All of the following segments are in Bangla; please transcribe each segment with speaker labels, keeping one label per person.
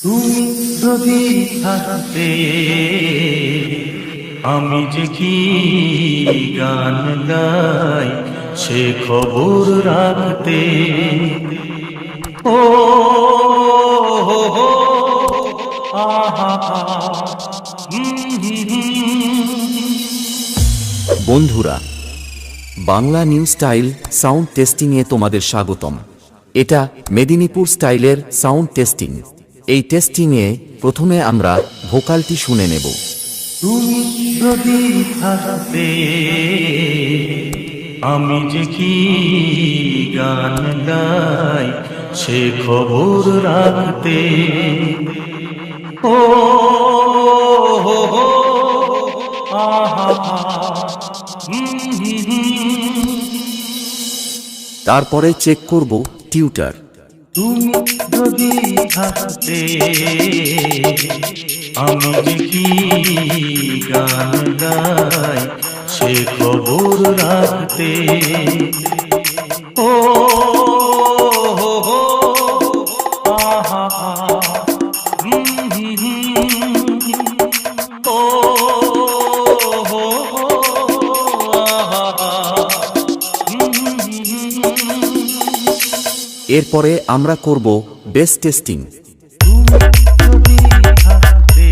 Speaker 1: তুমি যদি থাকতে আমি যে কি গান গাই সে খবর রাখতে। ও হো হো আহা
Speaker 2: বন্ধুরা, বাংলা নিউ স্টাইল সাউন্ড টেস্টিংয়ে তোমাদের স্বাগতম। এটা মেদিনীপুর স্টাইলের সাউন্ড টেস্টিং। এই টেস্টিংয়ে প্রথমে আমরা ভোকালটি শুনে নেব।
Speaker 1: তুমি যদি থাকতে আমি যে কি গান গাই সে খবর রাখতে। ও হো হো আহা
Speaker 2: তারপরে চেক করব টিউটার।
Speaker 1: তুমি যদি থাকতে আমি যে কি গান গাই সে খবর রাখতে। ও হো হো আহা ও হো হো আহা।
Speaker 2: এরপরে আমরা করব বেস টেস্টিং।
Speaker 1: তুমি যদি থাকতে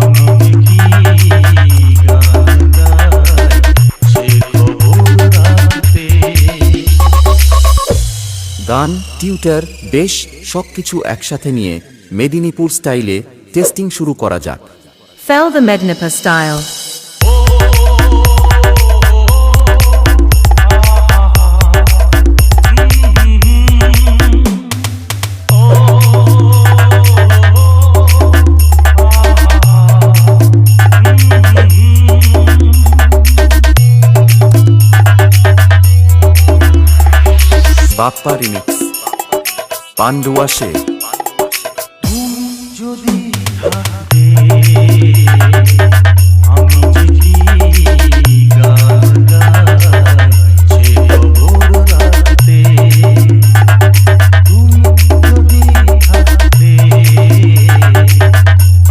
Speaker 1: আমি কি গান গাই সে খবর রাখতে।
Speaker 2: গান, টিউটার, বেস সবকিছু একসাথে নিয়ে মেদিনীপুর স্টাইলে টেস্টিং শুরু করা যাক।
Speaker 3: Fell the Mednipur style.
Speaker 2: Bappa remix, Pandua সে।
Speaker 1: তুমি যদি থাকতে আমি যে কি গান গাই সে খবর রাখতে। তুমি যদি থাকতে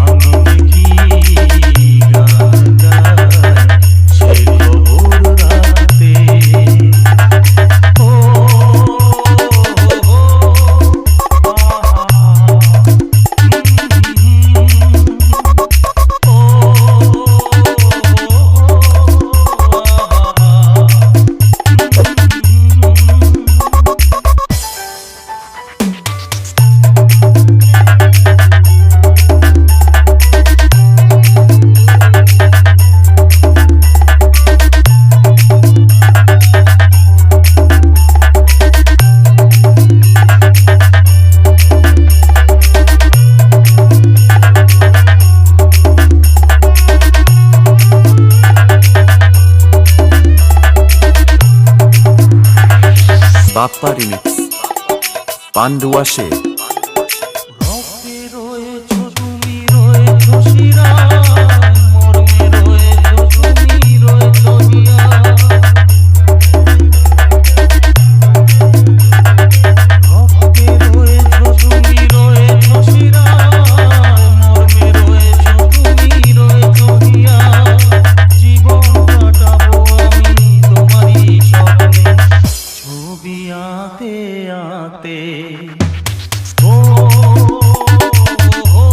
Speaker 1: আমি যে কি গান গাই সে খবর রাখতে। ও
Speaker 2: বাপ্পা রিমিক্স, পান্ডুয়া সে।
Speaker 1: রক্তে রয়েছো তুমি রয়েছো শিরায়, মর্মে রয়েছো তুমি রয়েছো হিয়া। রক্তে রয়েছো তুমি রয়েছো শিরায়, মর্মে রয়েছো তুমি রয়েছো হিয়া। জীবন কাটাবো আমি তোমারই স্বপ্নে, ছবি আঁতে আঁতে। ও হো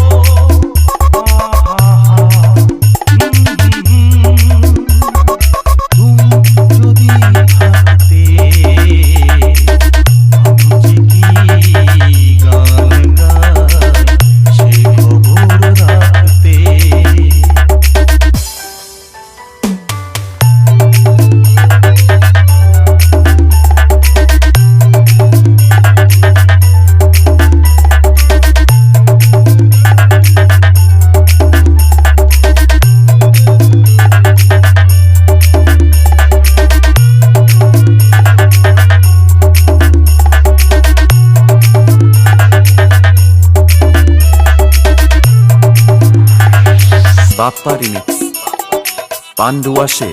Speaker 1: আহা তুমি যদি থাকতে আমি যে কি গান গাই সে খবর রাখতে।
Speaker 2: বাপ্পা রিমিক্স, পান্ডুয়া সে।